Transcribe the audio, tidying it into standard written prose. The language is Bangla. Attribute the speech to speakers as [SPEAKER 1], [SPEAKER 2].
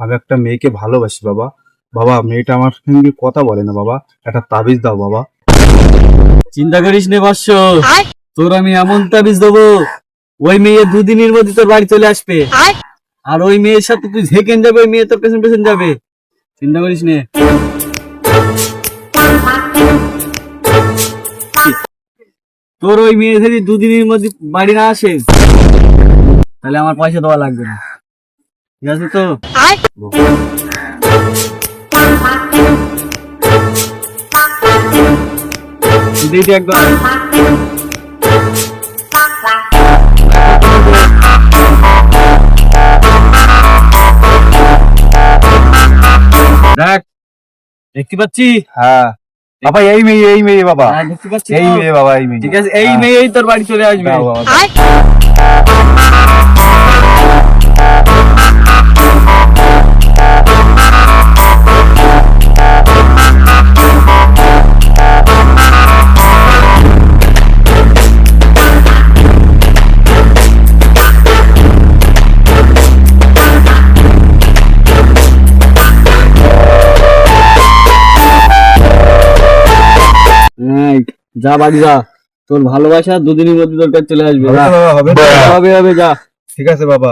[SPEAKER 1] আমি একটা মেয়েকে ভালোবাসি বাবা। বাবা মেয়েটা আমার সঙ্গে কথা বলে না বাবা, একটা তাবিজ দাও বাবা।
[SPEAKER 2] চিন্তা করিস নে বৎস, তোর আমি এমন তাবিজ দেবো, ওই মেয়ে দুদিনের মধ্যে তোর বাড়ি চলে আসবে। আর ওই মেয়ের সাথে তুই ঝেকেন যাবে, ওই মেয়ে তোর পেছন পেছন যাবে। চিন্তা করিস নে। তোর ওই মেয়ে যদি দুদিনের মধ্যে বাড়ি না আসে, তাহলে আমার পয়সা দেওয়া লাগবে না, ঠিক আছে তো? দিদি একবার দেখ, দেখতে পাচ্ছি?
[SPEAKER 1] হ্যাঁ বাবা, এই মেয়ে বাবা,
[SPEAKER 2] হ্যাঁ, দেখতে পাচ্ছি
[SPEAKER 1] এই
[SPEAKER 2] তো?
[SPEAKER 1] মেয়ে বাবা, এই মেয়ে।
[SPEAKER 2] ঠিক আছে, এই মেয়েই তোর বাড়ি চলে আসবে।
[SPEAKER 1] দাও বাবা, দাও।
[SPEAKER 2] হ্যাঁ, যা বাড়ি যা, তোর ভালোবাসা দুদিনের মধ্যে তোর কাছে চলে আসবে।
[SPEAKER 1] হবে তো বাবা, হবে তো?
[SPEAKER 2] হবে হবে, যা।
[SPEAKER 1] ঠিক আছে বাবা।